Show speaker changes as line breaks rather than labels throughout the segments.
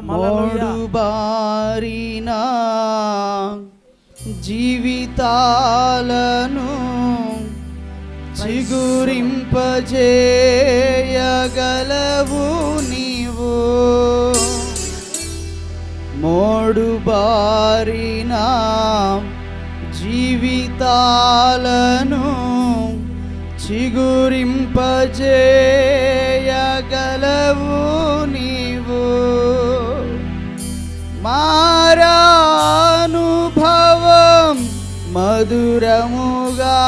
Mode బారిన జీవితాలను చిగురింపజేయగలవు నీవు. మోడు బారిన జీవితాలను చిగురింపజేయగలవు నీవు. మారానుభవం మధురముగా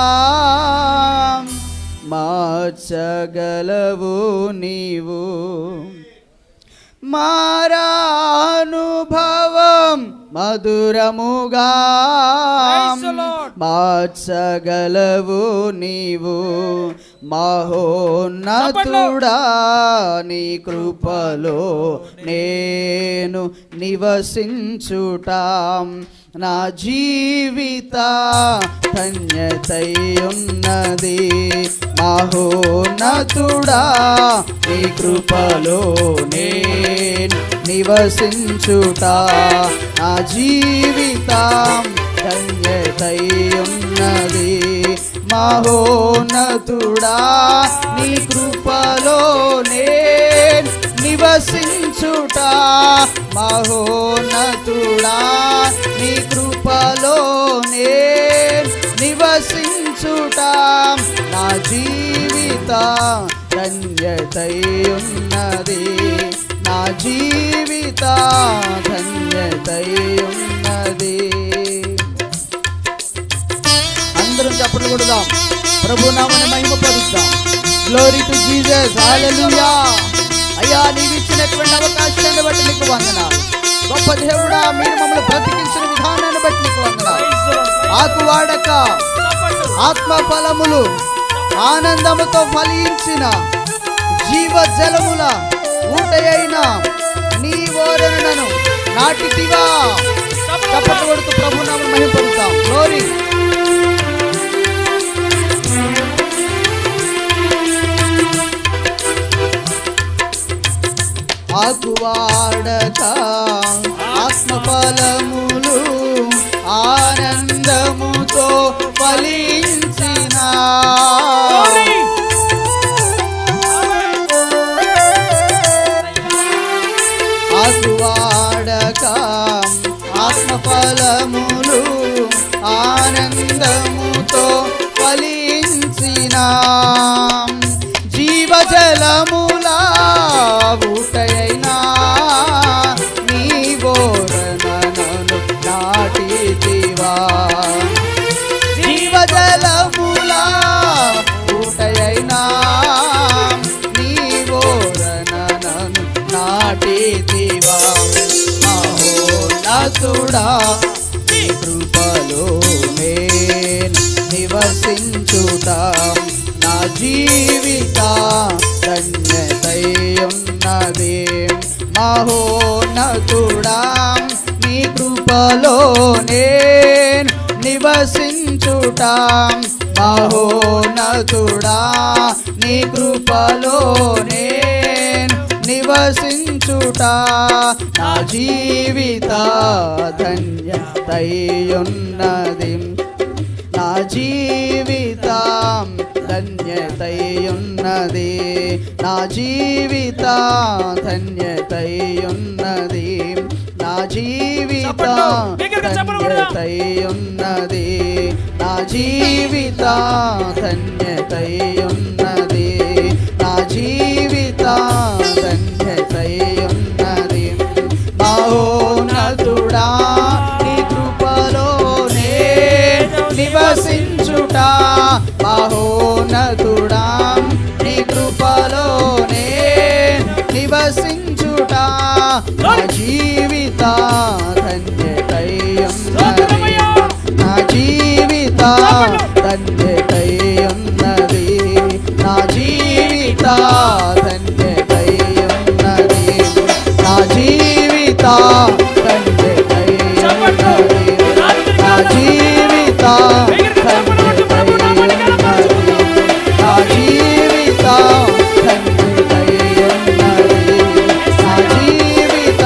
మార్చగలవు నీవు. మారానుభవం మధురముగా మార్చగలవు నీవు. మహోన్నతుడా నీ కృపలో నేను నివసించుట నా జీవిత ధన్యతై ఉన్నది. మహోన్నతుడా నీ కృపలో నేను నివసించుట నా జీవిత ధన్యతై ఉన్నది. మహోన్నతుడా నీ కృపలో నేను నివసించుట. మహోన్నతుడా నీ కృపలో నేను నివసించుట నా జీవిత ధన్యతై ఉన్నది. నా జీవిత ధన్యతై ఉన్నది. అందరం చప్పట్లు కొడదాం, ప్రభు నామమున మహిమపరుద్దాం. గ్లోరీ టు జీసస్, హల్లెలూయా. అయ్యా, నీవు ఇచ్చినటువంటి అవకాశాన్ని బట్టి నీకు వందనాలు. గొప్ప దేవుడా, మీరు మమ్మల్ని బ్రతికించిన విధానాన్ని బట్టి నీకు వందనాలు. ఆకువాడక ఆత్మ ఫలములు ఆనందముతో ఫలించిన జీవ జలముల ఊటయైన నీ ఓరను నాటితివా. చప్పట్లు కొడుతూ ప్రభు నామమున మహిమపరుద్దాం. గ్లోరీ. ఆకువాడక ఆత్మఫలములు ఆనందముతో ఫలించిన ఆకువాడక ఆత్మఫలములు ఆనందముతో ఫలించిన జీవజలముల ఊటయైనా నీ బోరనను నాటితివా. జీవజలముల ఊటయైనా నీ బోరనను నాటితివా. మహోన్నతుడా నీ కృపలో నేను నివసించుట నా జీవిత ధన్యతై ఉన్నది. మహోన్నతుడా నీ కృపలో నేను నివసించుట. మహోన్నతుడా నీ కృపలో నేను నివసించుట నా జీవిత ధన్యతై ఉన్నది. నా జీవితం ధన్యతై ఉన్నది. నా జీవిత ధన్యతై ఉన్నది. నా జీవిత ధన్యతై ఉన్నది. నా జీవిత ధన్యతై ఉన్నది. నా జీవిత ధన్యతై ఉన్నది. మహోన్నతుడా నీ కృపలో నేను నివసించుట. మహోన్నతుడా నీ కృపలో నేను నివసించుట నా జీవిత ధన్యతై ఉన్నది. నా జీవిత ధన్యతై ఉన్నది. నా జీవిత ధన్యతై ఉన్నది. నా జీవిత ధన్యతై ఉన్నది. నా జీవిత ధన్యతై ఉన్నది. నా జీవిత ధన్యతై ఉన్నది. నా జీవిత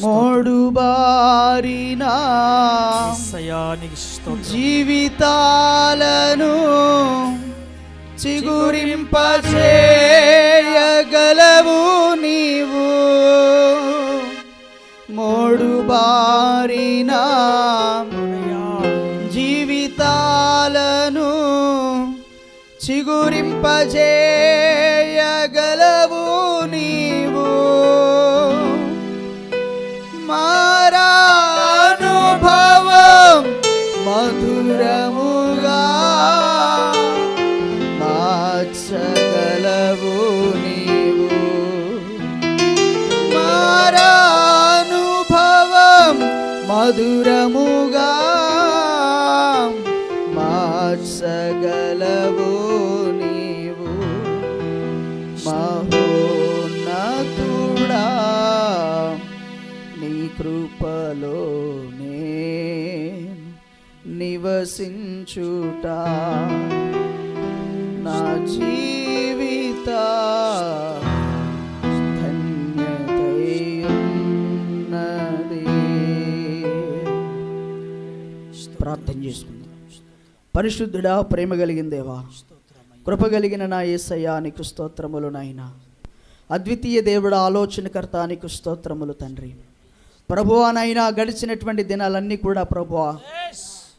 మోడుబారిన జీవితాలను చిగురింపజేయగలవు నీవు. మోడుబారిన జీవితాలను చిగురింపజేయగలవు నీవు. మారానుభవం మధురముగా మార్చగలవు నీవు. మారానుభవం మధురముగా మార్చగలవు నీవు. మహోన్నతుడా నీ కృపలో నేను నివసించుట నా జీవిత ధన్యతయున్నది. ప్రార్థన చేసుకుందాం. పరిశుద్ధుడా, ప్రేమ కలిగిన దేవా, కృప కలిగిన నా యేసయ్యా నీకు స్తోత్రములు నాయనా. అద్వితీయ దేవుడా, ఆలోచనకర్త నీకు స్తోత్రములు తండ్రి. ప్రభువా నాయనా, గడిచినటువంటి దినాలన్నీ కూడా ప్రభువా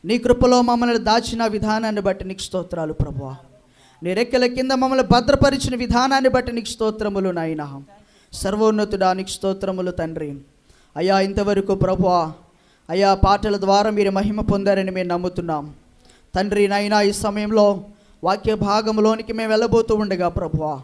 నీ కృపలో మమ్మల్ని దాచిన విధానాన్ని బట్టి నీకు స్తోత్రాలు ప్రభువా. నీ రెక్కల కింద మమ్మల్ని భద్రపరిచిన విధానాన్ని బట్టి నీకు స్తోత్రములు నాయనా. సర్వోన్నతుడా నీకు స్తోత్రములు తండ్రి. అయ్యా, ఇంతవరకు ప్రభువా అయ్యా పాటల ద్వారా మీరు మహిమ పొందారని మేము నమ్ముతున్నాం తండ్రి. నాయనా, ఈ సమయంలో వాక్య భాగంలోనికి మేము వెళ్ళబోతూ ఉండగా ప్రభువా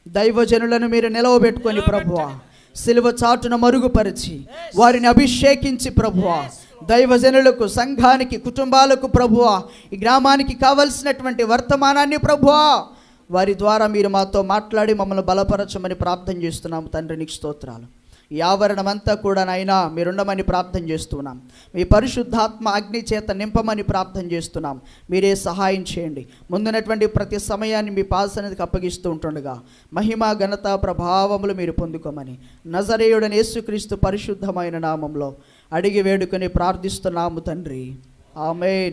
దైవజనులను మీరు నిలవబెట్టుకొని ప్రభువా సిలువ చాటున మరుగుపరిచి వారిని అభిషేకించి ప్రభువా దైవజనులకు, సంఘానికి, కుటుంబాలకు ప్రభువా ఈ గ్రామానికి కావలసినటువంటి వర్తమానాన్ని ప్రభువా వారి ద్వారా మీరు మాతో మాట్లాడి మమ్మల్ని బలపరచమని ప్రార్థన చేస్తున్నాము తండ్రి. నీకు స్తోత్రాలు. ఈ ఆవరణమంతా కూడా నాయనా మీరుండమని ప్రార్థన చేస్తున్నాం. మీ పరిశుద్ధాత్మ అగ్ని చేత నింపమని ప్రార్థన చేస్తున్నాం. మీరే సహాయం చేయండి. ముందున్నటువంటి ప్రతి సమయాన్ని మీ పాదసన్నిధికి అప్పగిస్తూ ఉంటుండగా మహిమ, ఘనత, ప్రభావములు మీరు పొందుకోమని నజరేయుడైన యేసుక్రీస్తు పరిశుద్ధమైన నామంలో అడిగి వేడుకొని ప్రార్థిస్తున్నాము తండ్రి. ఆమేన్.